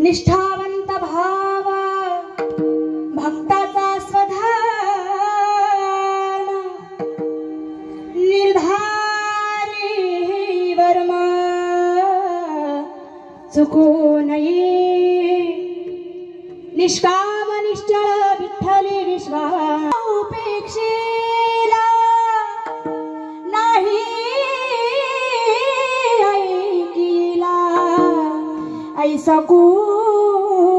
निष्ठावंत भाव भक्ताचा स्वधान निर्धारी वर्म चुकू नये निष्काम निश्चळ विठ्ठली विश्वास उपेक्षेला नाही ऐकिला ऐसा कोणी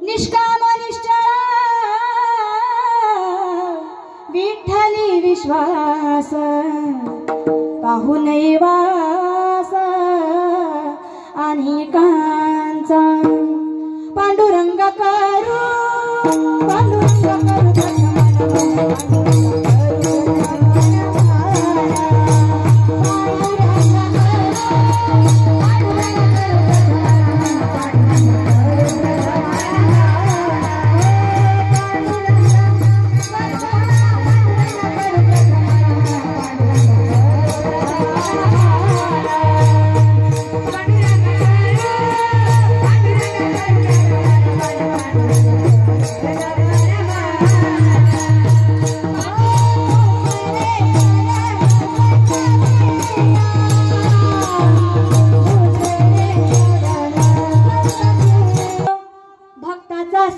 निष्काम निश्चळ विठ्ठली विश्वास पाहू नये वास अनेकांचा पांडुरंग करू पांडुरंग करू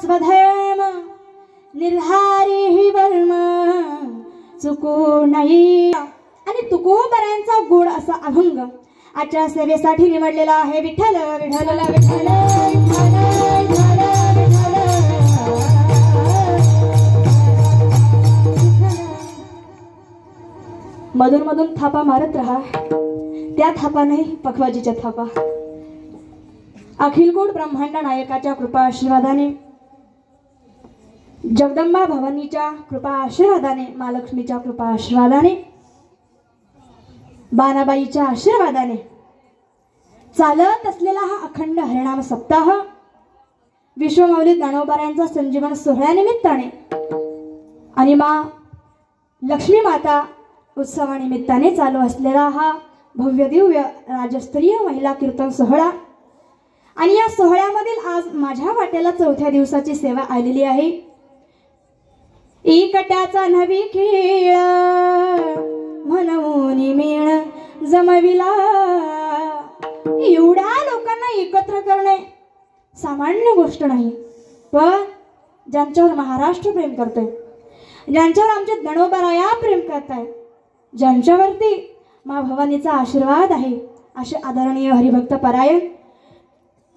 स्वधर्म निर्धारी ही वर्म चुकू नये आणि तुकोबरांचा गोड असा अभंग आजच्या सेवेसाठी निवडलेला आहे विठ्ठल विठ्ठल विठ्ठल विठ्ठल विठ्ठल मधून मधून थापा मारत राहा, त्या थापा नाही पखवाजीच्या थापा. अखिलकोट ब्रह्मांड नायकाच्या कृपा आशीर्वादाने, जगदंबा भवानीच्या कृपा आशीर्वादाने, महालक्ष्मीच्या कृपा आशीर्वादाने, बानाबाईच्या आशीर्वादाने चालत असलेला हा अखंड हरिनाम सप्ताह विश्वमौली ज्ञानोबारायांचा संजीवन सोहळ्यानिमित्ताने आणि मा लक्ष्मी माता उत्सवानिमित्ताने चालू असलेला हा भव्य दिव्य राजस्तरीय महिला कीर्तन सोहळा. आणि या सोहळ्यामधील आज माझ्या वाट्याला 4थ्या दिवसाची सेवा आलेली आहे. एकट्याचा नवी खेळ म्हणून मेळ जमविला. एवढ्या लोकांना एकत्र करणे सामान्य गोष्ट नाही, पण ज्यांच्यावर महाराष्ट्र प्रेम करतोय, ज्यांच्यावर आमचे ज्ञानोबाराया प्रेम करताय, ज्यांच्यावरती मा भवानीचा आशीर्वाद आहे, असे आदरणीय हरिभक्त परायण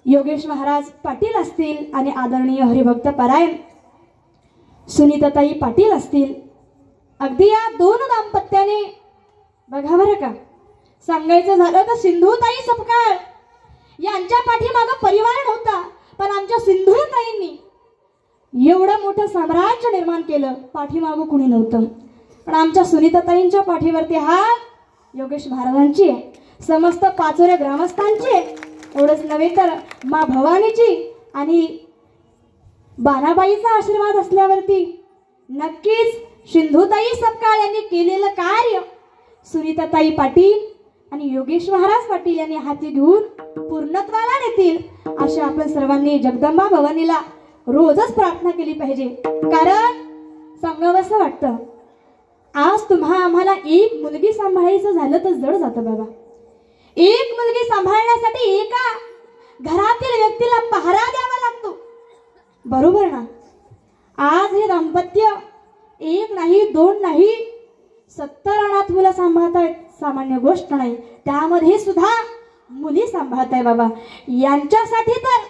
योगेश महाराज पाटील असतील आणि आदरणीय हरिभक्त परायण सुनीताताई पाटील असतील. अगदी या दोन दाम्पत्याने बघा बरं का, सांगायचं झालं तर सिंधुताई सपकाळ यांच्या पाठीमागं परिवार नव्हता, पण आमच्या सिंधुताईंनी एवढं मोठं साम्राज्य निर्माण केलं, पाठीमागं कुणी नव्हतं. पण आमच्या सुनीताताईंच्या पाठीवरती हात योगेश महाराजांची आहे, समस्त पाचोऱ्या ग्रामस्थांची आहे. एवढंच नव्हे तर मा भवानीची आणि बानाबाईचा आशीर्वाद असल्यावरती नक्कीच सिंधुताई सपकाळ यांनी केलेलं कार्य सुनीताताई पाटील आणि योगेश महाराज पाटील यांनी हाती घेऊन पूर्णत्वाला नेतील, असे आपण सर्वांनी जगदंबा भवानीला रोजच प्रार्थना केली पाहिजे. कारण सांगावंसं वाटतं, आज तुम्हा आम्हाला एक मुलगी सांभाळायचं झालं तर जड जातं बाबा. एक मुलगी सांभाळण्यासाठी एका घरातील व्यक्तीला पहारा द्यावा लागतो, बरोबर ना. आज हे दाम्पत्य एक नाही दोन नाही 70 अनाथ मुलं सांभाळतायत, सामान्य गोष्ट नाही. त्यामध्ये सुद्धा मुली सांभाळताय बाबा. यांच्यासाठी तर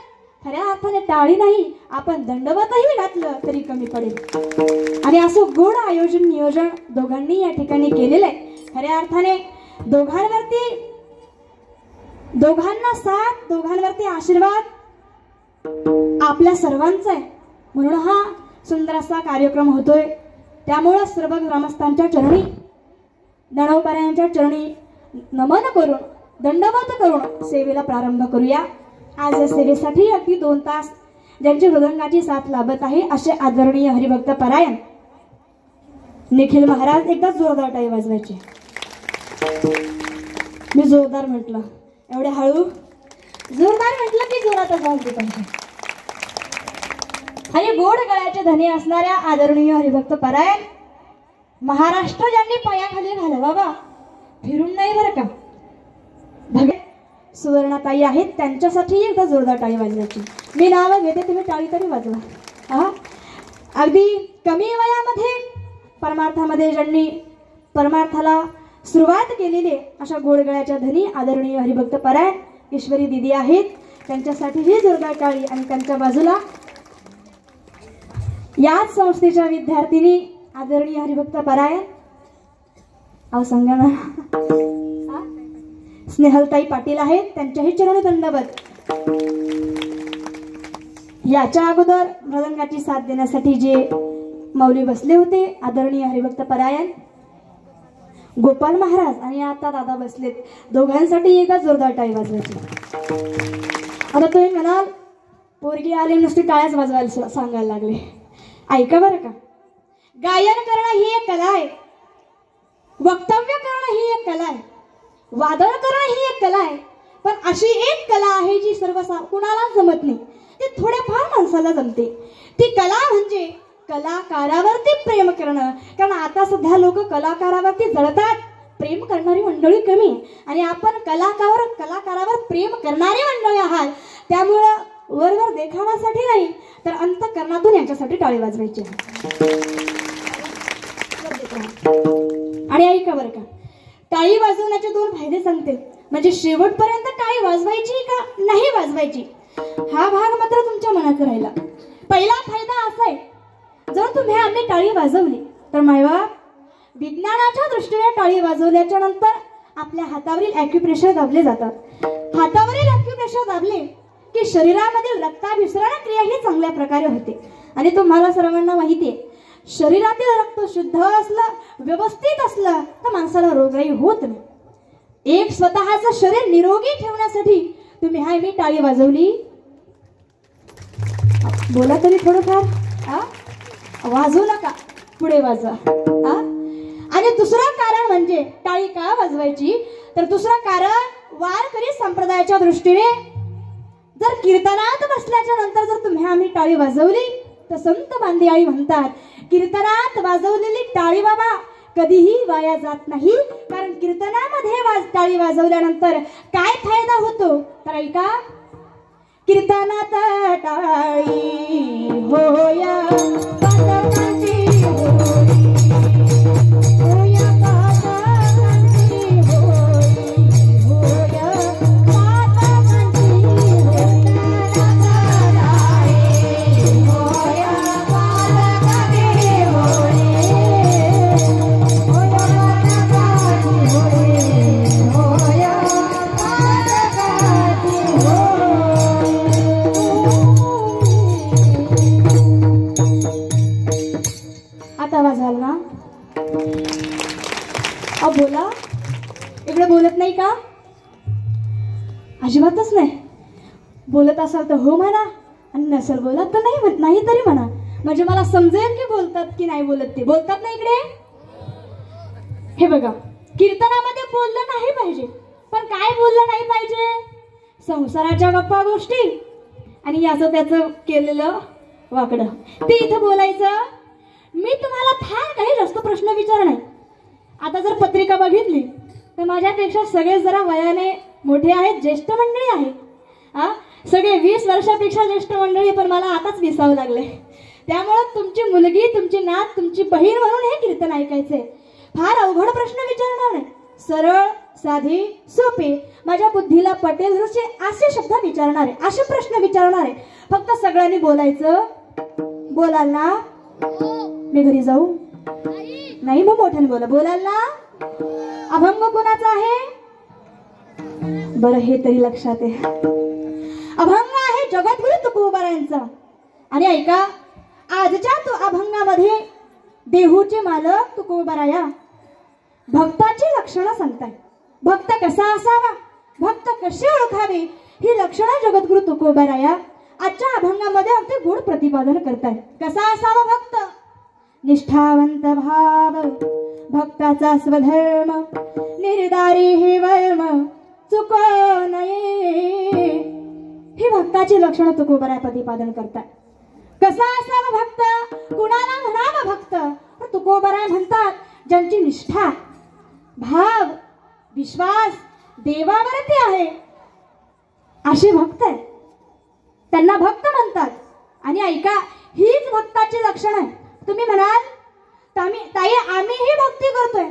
खऱ्या अर्थाने टाळी नाही, आपण दंडवतही घातलं तरी कमी पडेल. आणि असं गोड आयोजन नियोजन दोघांनी या ठिकाणी केलेलं आहे. खऱ्या अर्थाने दोघांना साथ, दोघांवरती आशीर्वाद आपल्या सर्वांचा आहे, म्हणून हा सुंदर असा कार्यक्रम होतोय. त्यामुळे सर्व ग्रामस्थांच्या चरणी, ज्ञानोबारायांच्या चरणी नमन करून, दंडवत करून सेवेला प्रारंभ करूया. आज या सेवेसाठी अगदी 2 तास ज्यांची मृदंगाची साथ लाभत आहे असे आदरणीय हरिभक्त परायण निखिल महाराज, एकदा जोरदार टाळी वाजवायची. मी जोरदार म्हटलं, एवढे हळू जोरदार म्हटलं की जोरातच वाजले पाहिजे. आणि गोड गळ्याचे धनी असणाऱ्या आदरणीय हरिभक्त परायण महाराष्ट्र ज्यांनी पायाखाली घाला बाबा, फिरून नाही बरं का. भगत सुवर्णाताई आहेत, त्यांच्यासाठी एकदा जोरदार टाळी वाजवायची. मी नाव घेते, तुम्ही टाळी तरी वाजवा. हा, अगदी कमी वयामध्ये परमार्थामध्ये ज्यांनी परमार्थाला सुरुवात केलेली अशा गोडगळ्याच्या धनी आदरणीय हरिभक्त परायण ईश्वरी दिदी आहेत, त्यांच्यासाठी ही जोरदार टाळी. आणि त्यांच्या बाजूला याच संस्थेच्या विद्यार्थिनी आदरणीय हरिभक्त परायण सांगा ना स्नेहलताई पाटील आहेत, त्यांच्याही चरणी दंडवत. याच्या अगोदर मृदंगाची साथ देण्यासाठी जे मौली बसले होते आदरणीय हरिभक्त परायण गोपाल महाराज, आणि आता दादा बसलेत, दोघांसाठी एकदा जोरदार टाळी वाजवायची. आता तुम्ही म्हणाल पोरगी आली नुसती टाळ्याच वाजवायला सांगायला लागले. ऐका बरं का, गायन करणं ही एक कला आहे, वक्तव्य करणं ही एक कला आहे, वादळ करणं ही एक कला आहे. पण अशी एक कला आहे जी कुणाला जमत नाही, ती थोड्याफार माणसाला जमते. ती कला म्हणजे कलाकारावरती प्रेम करणं. कारण आता सध्या लोक कलाकारावरती जळतात, प्रेम करणारी मंडळी कमी, आणि आपण कलाकारावर प्रेम करणारी मंडळी आहात. त्यामुळं वरवर देखावासाठी नाही तर अंतःकरणातून यांच्यासाठी टाळी वाजवायची. आणि ऐका बरं का, टाळी वाजवण्याचे 2 फायदे सांगते. म्हणजे शेवटपर्यंत टाळी वाजवायची का नाही वाजवायची हा भाग मात्र तुमच्या मनात राहिला. पहिला फायदा असा आहे, जर तुम्ही आम्ही टाळी वाजवली तर मायबाप विज्ञानाच्या दृष्टीने टाळी वाजवल्याच्या नंतर आपल्या हातावरील ॲक्युप्रेशर दाबले जातात. हातावरील ॲक्युप्रेशर दाबले की शरीरामधील रक्ताभिसरण क्रिया ही चांगल्या प्रकारे होते. आणि तुम्हाला सर्वांना माहिती आहे, शरीरातील रक्त शुद्ध असलं व्यवस्थित असलं तर माणसाला रोगराई होत नाही. एक स्वतःचं शरीर निरोगी ठेवण्यासाठी तुम्ही हाय मी टाळी वाजवली. बोला तरी थोडंफार वाजवू नका, पुढे वाजवा. आणि दुसरं कारण म्हणजे टाळी का वाजवायची तर दुसरं कारण वारकरी संप्रदायाच्या दृष्टीने जर कीर्तनात बसल्याच्या नंतर जर तुम्ही आम्ही टाळी वाजवली तर संत बांदियाळी म्हणतात कीर्तनात वाजवलेली टाळी बाबा कधीही वाया जात नाही. कारण कीर्तनामध्ये टाळी वाजवल्यानंतर काय फायदा होतो तर ऐका. कीर्तनात टाळी होया बोला. इकडे बोलत नाही का? अजिबातच नाही. बोलत असाल तर हो म्हणा आणि नसेल बोलत तर नाही तरी म्हणा, म्हणजे मला समजेल की बोलतात की नाही बोलत. ते बोलतात ना इकडे. हे बघा, कीर्तनामध्ये बोललं नाही पाहिजे, पण काय बोललं नाही पाहिजे? संसाराच्या गप्पा गोष्टी आणि याचं त्याचं केलेलं वाकडं ते इथं बोलायचं. मी तुम्हाला फार काही जास्त प्रश्न विचारणार. आता जर पत्रिका बघितली तर माझ्यापेक्षा सगळे जरा वयाने मोठे आहेत, ज्येष्ठ मंडळी आहे. सगळे 20 वर्षापेक्षा ज्येष्ठ मंडळी, पण मला आताच विसावं लागले. त्यामुळे तुमची मुलगी, तुमची नात, तुमची बहीण म्हणून हे कीर्तन ऐकायचे. फार अवघड प्रश्न विचारणार नाही, सरळ साधी सोपे माझ्या बुद्धीला पटेल असे शब्द विचारणारे, असे प्रश्न विचारणारे. फक्त सगळ्यांनी बोलायचं. बोलाल ना? मी घरी जाऊ नाही, मग मोठ्याने बोला. बोलाल ना? अभंग कोणाचा आहे बरं हे तरी लक्षात आहे. अभंग आहे जगद्गुरु तुकोबारायांचा. आणि ऐका, आजच्या तो अभंगामध्ये देहूचे मालक तुकोबाराया भक्ताची लक्षणं सांगताय. भक्त कसा असावा, भक्त कसे ओळखावे ही लक्षणं जगद्गुरु तुकोबाराया आजच्या अभंगामध्ये अगदी गोड प्रतिपादन करताय. कसा असावा भक्त? निष्ठावंत भाव, भक्ताचा स्वधर्म, निर्धारी हे वर्म चुको नये. ही भक्ताची लक्षणं तुकोबाराया प्रतिपादन करतात. कसा असावा भक्त? कुणाला म्हणावा भक्त? तर तुकोबाराया म्हणतात ज्यांची निष्ठा, भाव, विश्वास देवावरती आहे असे भक्त आहे, त्यांना भक्त म्हणतात. आणि ऐका, हीच भक्ताची लक्षण आहे. तुम्ही म्हणाल ताई आम्हीही भक्ती करतोय,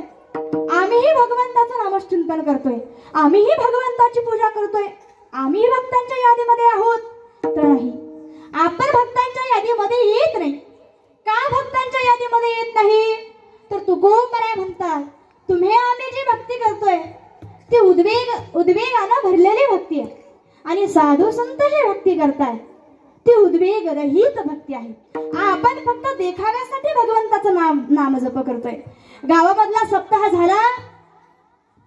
आम्हीही भगवंताचं नामचिंतन करतोय, आम्हीही भगवंताची पूजा करतोय, आम्हीही भक्तांच्या यादीमध्ये आहोत. तर नाही, आपण भक्तांच्या यादीमध्ये येत नाही. का भक्तांच्या यादीमध्ये येत नाही तर तुकोबाराया म्हणतात तुम्ही आम्ही जी भक्ती करतोय ती उद्वेगानं भरलेली भक्ती आहे. आणि साधू संत जी भक्ती करताय ती उद्वेग रहित भक्ती आहे. आपण फक्त देखाव्यासाठी भगवंताचं नाम जप करतोय. गावामधला सप्ताह झाला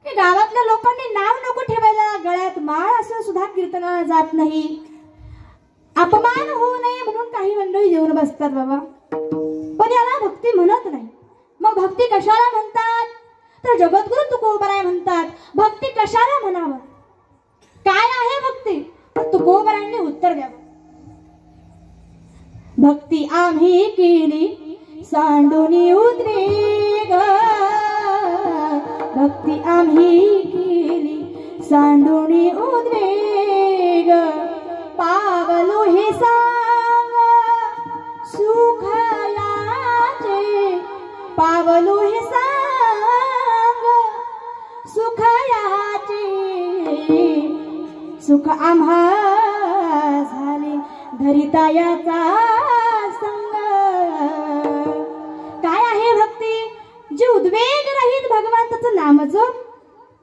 की गावातल्या लोकांनी नाव नको ठेवायला, गळ्यात माळ असून सुद्धा कीर्तनाला जात नाही. अपमान होऊ नये म्हणून काही मंडळी येऊन बसतात बाबा, पण याला भक्ती म्हणत नाही. मग भक्ती कशाला म्हणतात तर जगद्गुरु तुकोबाराया म्हणतात भक्ती कशाला म्हणावं, काय आहे भक्ती? तर तुकोबारायांनी उत्तर द्यावं. भक्ती आम्ही केली सांडूनी उद्वेग, भक्ती आम्ही केली सांडूनी उद्वेग, पावलो हे सांग सुखयाचे, पावलो हे सांग सुखयाचे सुख आम्हा झाले धरितायाचा संग. काय आहे भक्ती? जी उद्वेग रहित भगवंताचं नामजप,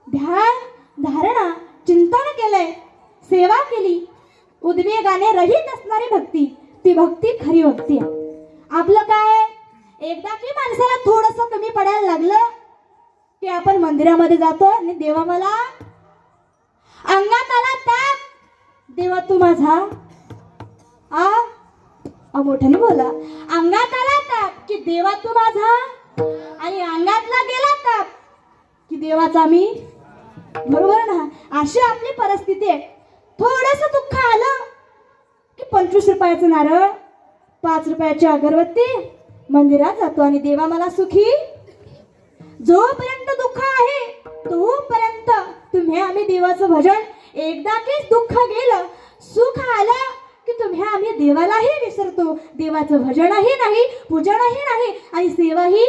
ध्यान, धारणा, चिंतन केलंय, सेवा केली, उद्वेगाने रहित असणारी भक्ती, ती भक्ती खरी भक्ती आहे. आपलं काय, एकदा की माणसाला थोडंसं कमी पडायला लागलं की आपण मंदिरामध्ये जातो आणि देवा मला अंगात आला ताप, देवा तू माझा मोठ्याने बोला, अंगात आला ताप की देवा तू माझा, आणि अंगातला गेला ताप की देवाचा मी. बरोबर ना? अशी आपली परिस्थिती आहे. थोडंसं दुःख आलं की 25 रुपयाचं नारळ, 5 रुपयाची अगरबत्ती, मंदिरात जातो आणि देवा मला सुखी. जोपर्यंत दुःख आहे तोपर्यंत तुम्ही आम्ही देवाचं भजन, एकदा की दुःख गेलं, सुख आलं की तुम्ही आम्ही देवालाही विसरतो. देवाचं भजनही नाही, पूजनही नाही आणि सेवाही.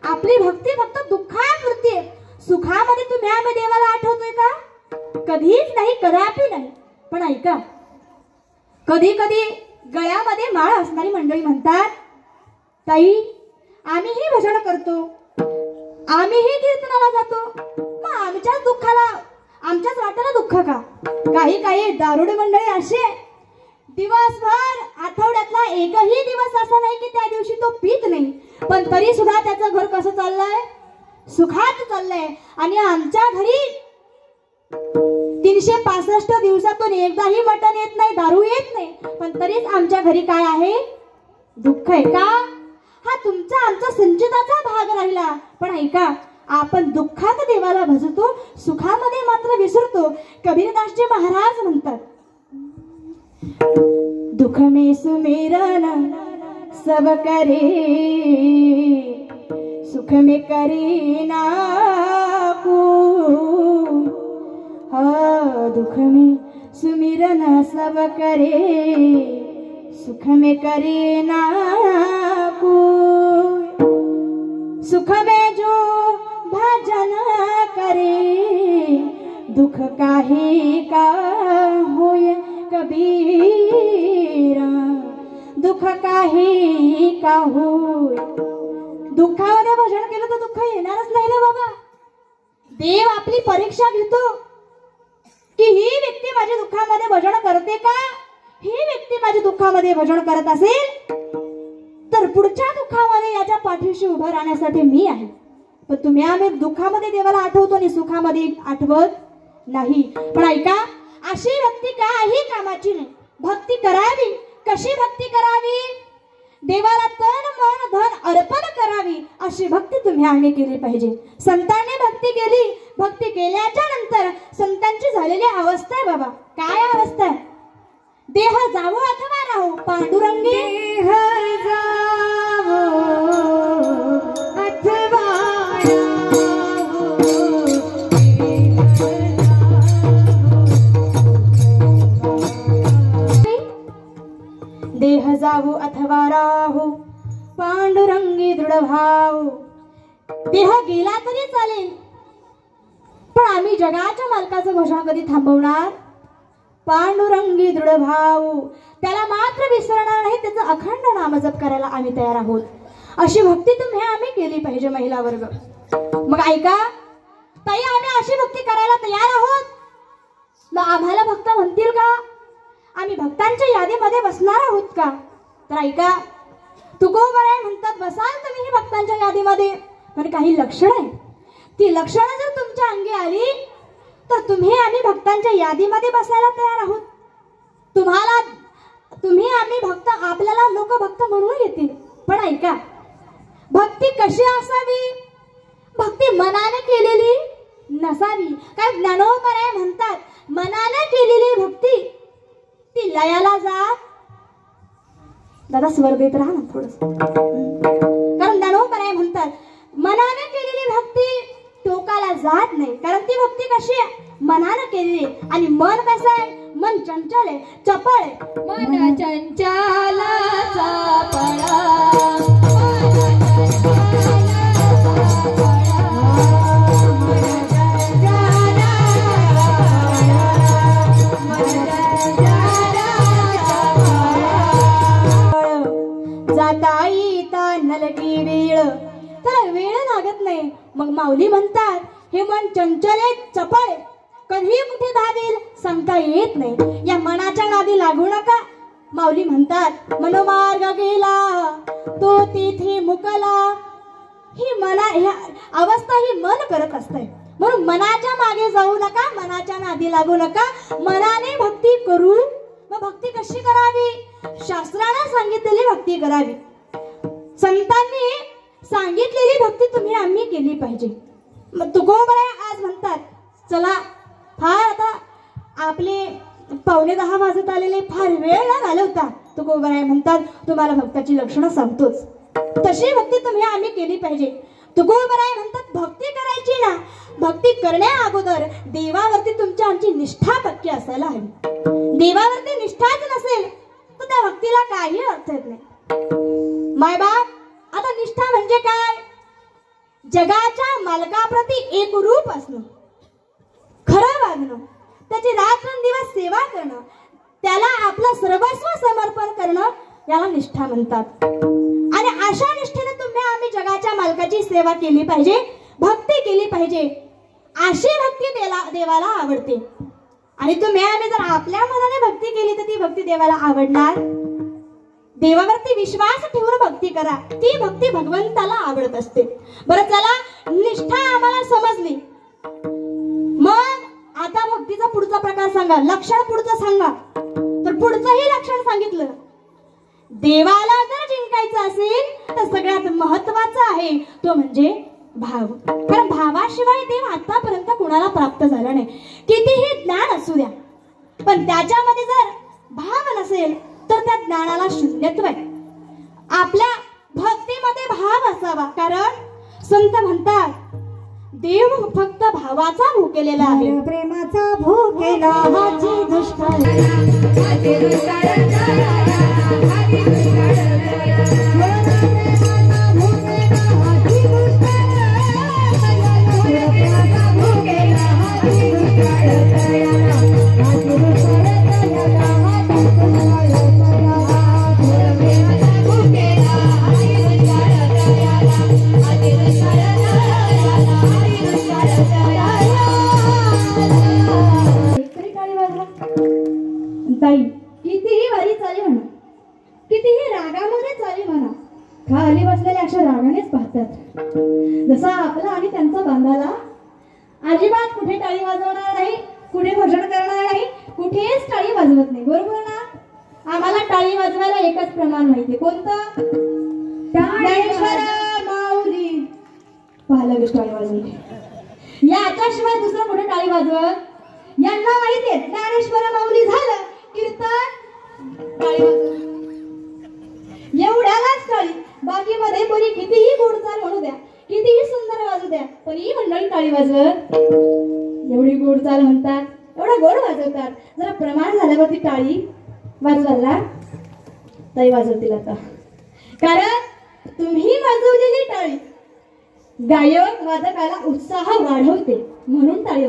आपली भक्ती फक्त दुःखापुरती आहे. सुखामध्ये तुम्ही आम्ही देवाला आठवतोय का? कधीच नाही, कदापि नाही. पण ऐका, कधी कधी गळ्यामध्ये माळ असणारी मंडळी म्हणतात, ताई आम्हीही भजन करतो, आम्हीही कीर्तनाला जातो, मग आमच्याच दुःखाला, आमच्याच वाट्याला दुःख का? काही काही दारुडे मंडळी असे, दिवसभर आठवड्यातला एकही दिवस असा नाही की त्या दिवशी तो पीत नाही, पण तरी सुद्धा त्याचं घर कसं चाललंय? सुखात चाललंय. आणि आमच्या घरी 365 दिवसातून एकदाही मटण येत नाही, दारू येत नाही, पण तरीच आमच्या घरी काय आहे? दुःख आहे का? हा तुमचा आमचा संचिताचा भाग राहिला. पण ऐका, आपण दुःखात देवाला भजतो, सुखामध्ये मात्र विसरतो. कबीरदासजी महाराज म्हणतात, दुख में सुमिरन सब करे, सुख में करे ना कोई. दुख में सुमिरन सब करे, सुख में करे ना कोई. सुख में जो भजन करे, दुख काहे का होय कबीरा, दुख काहे का होय. दुःखामध्ये भजन केलं तर दुःख येणारच नाही ना बाबा. देव आपली परीक्षा घेतो की ही व्यक्ती माझ्या दुःखामध्ये भजन करते का? ही व्यक्ती माझ्या दुःखामध्ये भजन करत असेल तर पुढच्या दुःखामध्ये याच्या पाठीशी उभं राहण्यासाठी मी आहे. पण तुम्ही आम्ही दुःखामध्ये देवाला आठवतो आणि सुखामध्ये आठवत नाही. पण ऐका, अशी भक्ती काही कामाची नाही. भक्ती करावी, कशी भक्ती करावी? देवाला तन मन धन अर्पण करावी, अशी भक्ती तुम्ही आम्ही केली पाहिजे. संतांनी भक्ती केली, भक्ती केल्याच्या नंतर संतांची झालेली अवस्था आहे बाबा. काय अवस्था आहे? देह जावो अथवा राहो पांडुरंगी, देह जावो अथवा देह जावो अथवा राहो पांडुरंगी दृढ भाव. देह गेला तरी चालेल, पण आम्ही जगाच्या मालकाचं भजन कधी थांबवणार? पांडुरंगी दृढ भाव, त्याला मात्र विसरणार नाही, त्याचं अखंड नामजप करायला आम्ही तयार आहोत. अशी भक्ती तुम्ही आम्ही केली पाहिजे महिला वर्ग. मग ऐका ताई, आम्ही अशी भक्ती करायला तयार आहोत, मग आम्हाला भक्त म्हणतील का? आम्ही भक्तांच्या यादीमध्ये बसणार आहोत का? तर ऐका, तुकोबराय म्हणतात, बसाल तुम्ही भक्तांच्या यादीमध्ये, पण काही लक्षण आहे. ती लक्षणं जर तुमच्या अंगी आली तर तुम्ही आम्ही भक्तांच्या यादीमध्ये बसायला तयार आहोत. तुम्ही आम्ही भक्त, आपल्याला लोक भक्त म्हणून येतील. पण ऐका, भक्ती कशी असावी? भक्ती मनाने केलेली नसावी. काय ज्ञानोबराय म्हणतात, मनाने केलेली भक्ती ती लयाला जात. दादा स्वर देत राहा ना थोडस, कारण ज्ञानोबराय म्हणतात मनाने केलेली भक्ती टोकाला जात नाही. कारण ती भक्ती कशी आहे? मनाने केलेली. आणि मन कसं आहे? मन चंचल आहे, चपळ आहे. मन चंचल चपळ मग माऊली म्हणतात हे मन चंचल आहे, चपळ आहे, कधी कुठे धावेल सांगता येत नाही, या मनाच्या नादी लागू नका. माऊली म्हणतात मनोमार्ग गेला तो तिथे मुकला. ही अवस्था ही मन करत असते, म्हणून मनाच्या मागे जाऊ नका, मनाच्या नादी लागू नका, मनाने भक्ती करू. मग भक्ती कशी करावी? शास्त्राने सांगितलेली भक्ती करावी, संतांनी सांगितलेली भक्ती तुम्ही आम्ही केली पाहिजे. मग तुकोबराय आज म्हणतात चला फार आता आपले 9:45 वाजत आलेले, फार वेळ न घालवता तुकोबराय म्हणतात तुम्हाला भक्ताची लक्षणं सांगतोच, तशी भक्ती तुम्ही आम्ही केली पाहिजे. तुकोबराय म्हणतात भक्ती करायची ना, भक्ती करण्या अगोदर देवावरती तुमची आमची निष्ठा पक्की असायला हवी. देवावरती निष्ठाच नसेल तर त्या भक्तीला काही अर्थ येत नाही. मायबाप आता निष्ठा म्हणजे काय? जगाच्या मालकाप्रती एक रूप असणं, खरं वागणं, त्याची रात्रंदिवस सेवा करणं, त्याला आपलं सर्वस्व समर्पण करणं, याला निष्ठा म्हणतात. आणि अशा निष्ठेने तुम्ही आम्ही जगाच्या मालकाची सेवा केली पाहिजे, भक्ती केली पाहिजे. अशी भक्ती देवाला आवडते. आणि तुम्ही आम्ही जर आपल्या मनाने भक्ती केली तर ती भक्ती देवाला आवडणार? देवावरती विश्वास ठेवून भक्ती करा, ती भक्ती भगवंताला आवडत असते. बरं चला, निष्ठा आम्हाला समजली, मग आता भक्तीचा पुढचा प्रकार सांगा, लक्षण पुढचं सांगा. तर पुढचंही लक्षण सांगितलं, देवाला जर जिंकायचं असेल तर सगळ्यात महत्वाचं आहे तो म्हणजे भाव. कारण भावाशिवाय देव आतापर्यंत कुणाला प्राप्त झाला नाही. कितीही ज्ञान असू द्या, पण त्याच्यामध्ये जर भाव नसेल तर त्या ज्ञानाला शून्यत्व आहे. आपल्या भक्तीमध्ये भाव असावा, कारण संत म्हणतात देव फक्त भावाचा भूकेलेला आहे. प्रेमाचा भूकेला हाची दुष्काळ कितीही वारी चाली म्हणा, कितीही रागामध्ये चाली म्हणा, खाली बसलेले अशा रागानेच पाहतात. जसा आपला आणि त्यांचा बांधाला अजिबात कुठे टाळी वाजवणार नाही, कुठे भजन करणार नाही, कुठेच टाळी वाजवत नाही. बरोबर ना? आम्हाला टाळी वाजवायला एकच प्रमाण माहिती, कोणतं? ज्ञानेश्वर माऊली. पाहिलं की टाळी वाजवली, याच्याशिवाय दुसरं कुठे टाळी वाजवत? यांना माहितीये ज्ञानेश्वर माऊली झालं कीर्तन, टाळी वाजवली, एवढ्यालाच टाळी. बाकी मध्ये कोणी कितीही गोडचाल म्हणू द्या, कितीही सुंदर वाजू द्या, पण ही मंडळी टाळी वाजवत. एवढी गोडचाल म्हणतात, एवढं गोड वाजवतात, जरा प्रमाण झाल्यावरती टाळी वाजवायला ताई वाजवतील आता. कारण तुम्ही वाजवलेली टाळी गायक वादकाला उत्साह वाढवते, म्हणून टाळी